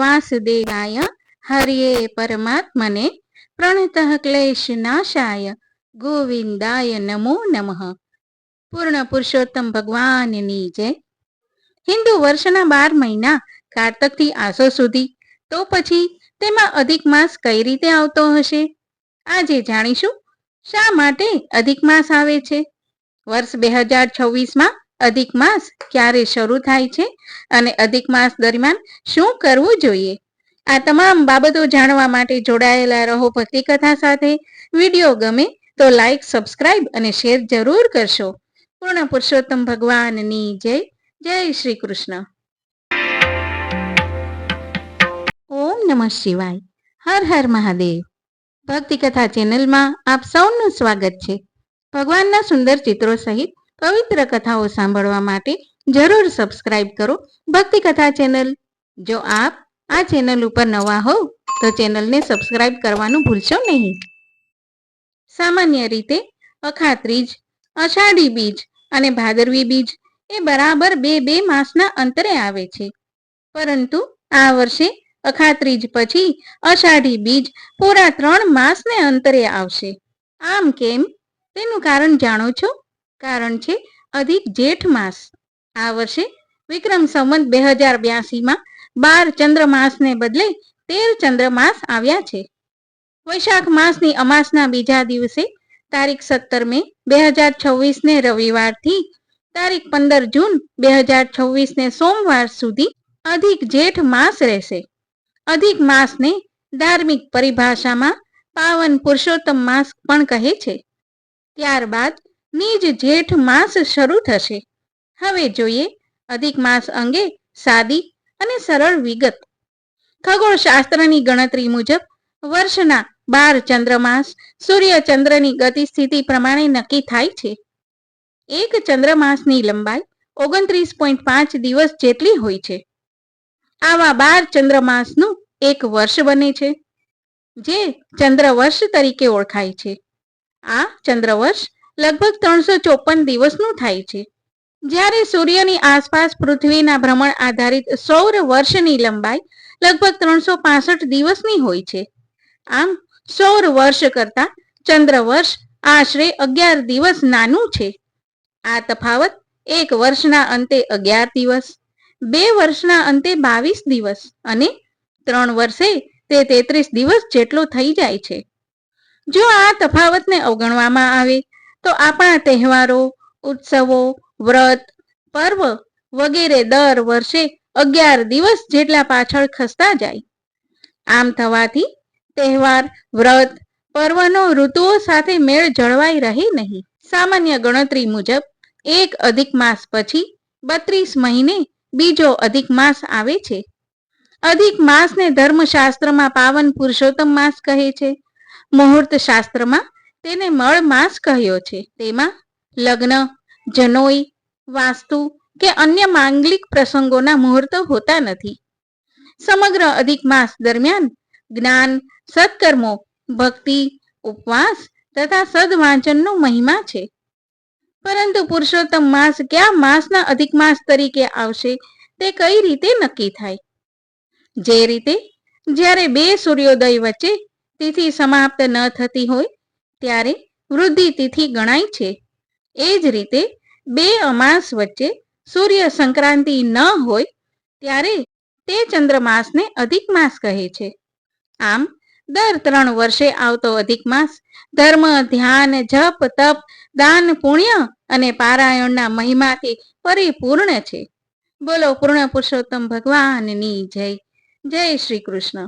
વાસુદેવાય હરિયે પરમાત્મને પ્રણતઃ ક્લેશ નાશાય ગોવિંદાય નમો નમઃ. પૂર્ણ પુરુષોત્તમ ભગવાનની જય. હિન્દુ વર્ષના 12 મહિના કારતકથી આસો સુધી, તો પછી તેમાં અધિક માસ કઈ રીતે આવતો હશે? આજે જાણીશું શા માટે અધિક માસ આવે છે, વર્ષ 2026માં અધિક માસ ક્યારે શરૂ થાય છે અને અધિક માસ દરમિયાન શું કરવું જોઈએ. આ તમામ બાબતો જાણવા માટે જોડાયેલા રહો ભક્તિ કથા સાથે. વિડીયો ગમે તો લાઈક, સબસ્ક્રાઇબ અને શેર જરૂર કરશો. પૂર્ણ પુરુષોત્તમ ભગવાનની જય. જય શ્રી કૃષ્ણ. ઓમ નમઃ શિવાય. હર હર મહાદેવ. ભક્તિ કથા ચેનલમાં આપ સૌનું સ્વાગત છે. ભગવાનના સુંદર ચિત્રો સહિત પવિત્ર કથાઓ સાંભળવા માટે જરૂર સબસ્ક્રાઇબ કરો ભક્તિ કથા ચેનલ. જો આપ આ ચેનલ ઉપર નવા હો તો ચેનલને સબસ્ક્રાઇબ કરવાનું ભૂલશો નહીં. સામાન્ય રીતે અખાત્રીજ, અષાઢી બીજ અને ભાદરવી બીજ એ બરાબર બે માસના અંતરે આવે છે, પરંતુ આ વર્ષે અખાત્રીજ પછી અષાઢી બીજ પૂરા 3 માસને અંતરે આવશે. આમ કેમ, તેનું કારણ જાણો છો? કારણ છે અધિક જેઠ માસ. આ વર્ષે વિક્રમ સંવત 2082માં 12 ચંદ્રમાસને બદલે 13 ચંદ્રમાસ આવ્યા છે. વૈશાખ માસની અમાસના બીજા દિવસે તારીખ 17 મે 2026 ને રવિવારથી તારીખ 15 જૂન 2026 ને સોમવાર સુધી અધિક જેઠ માસ રહેશે. અધિક માસને ધાર્મિક પરિભાષામાં પાવન પુરુષોત્તમ માસ પણ કહે છે. ત્યારબાદ નિજ જેઠ માસ શરૂ થશે. હવે જોઈએ અધિક માસ અંગે સાદી અને સરળ વિગત. ખગોળશાસ્ત્રની ગણતરી મુજબ વર્ષના 12 ચંદ્રમાસ સૂર્ય ચંદ્રની ગતિસ્થિતિ પ્રમાણે નક્કી થાય છે. એક ચંદ્રમાસની લંબાઈ 29.5 દિવસ જેટલી હોય છે. આવા 12 ચંદ્રમાસનું એક વર્ષ બને છે, જે ચંદ્રવર્ષ તરીકે ઓળખાય છે. આ ચંદ્રવર્ષ લગભગ 354 દિવસનું થાય છે. જ્યારે સૂર્યની આસપાસ પૃથ્વીના ભ્રમણ આધારિત સૌર વર્ષની લંબાઈ લગભગ 365 દિવસની હોય છે. આમ સૌર વર્ષ કરતા ચંદ્રવર્ષ આશરે 11 દિવસ નાનું છે. આ તફાવત એક વર્ષના અંતે 11 દિવસ, 2 વર્ષના અંતે 22 દિવસ અને 3 વર્ષે તે 33 દિવસ જેટલો થઈ જાય છે. જો આ તફાવતને અવગણવામાં આવે તો આપણા તહેવારો, ઉત્સવો, વ્રત, પર્વ વગેરે દર વર્ષે 11 દિવસ જેટલા પાછળ ખસતા જાય. આમ થવાથી તહેવાર, વ્રત, પર્વનો ઋતુઓ સાથે મેળ જળવાઈ રહે નહીં. સામાન્ય ગણતરી મુજબ એક અધિક માસ પછી 32 મહિને બીજો અધિક માસ આવે છે. અધિક માસને ધર્મશાસ્ત્રમાં પાવન પુરુષોત્તમ માસ કહે છે. મુહૂર્ત શાસ્ત્રમાં તેને મળ માસ કહ્યો છે. તેમાં લગ્ન, જનોઈ, વાસ્તુ કે અન્ય માંગલિક પ્રસંગોના મુહૂર્તો હોતા નથી. સમગ્ર અધિક માસ દરમિયાન જ્ઞાન, સત્કર્મો, ભક્તિ, ઉપવાસ તથા સદવાંચનનો મહિમા છે. પરંતુ પુરુષોત્તમ માસ કયા માસના અધિક માસ તરીકે આવશે તે કઈ રીતે નક્કી થાય? જે રીતે જ્યારે 2 સૂર્યોદય વચ્ચે તિથિ સમાપ્ત ન થતી હોય ત્યારે વૃદ્ધિ તિથિ ગણાય છે, એ જ રીતે 2 અમાસ વચ્ચે સૂર્ય સંક્રાંતિ ન હોય ત્યારે તે ચંદ્રમાસને અધિક માસ કહે છે. આમ દર 3 વર્ષે આવતો અધિક માસ ધર્મ, ધ્યાન, જપ, તપ, દાન, પુણ્ય અને પારાયણના મહિમાથી પરિપૂર્ણ છે. બોલો પૂર્ણ પુરુષોત્તમ ભગવાનની જય. જય શ્રી કૃષ્ણ.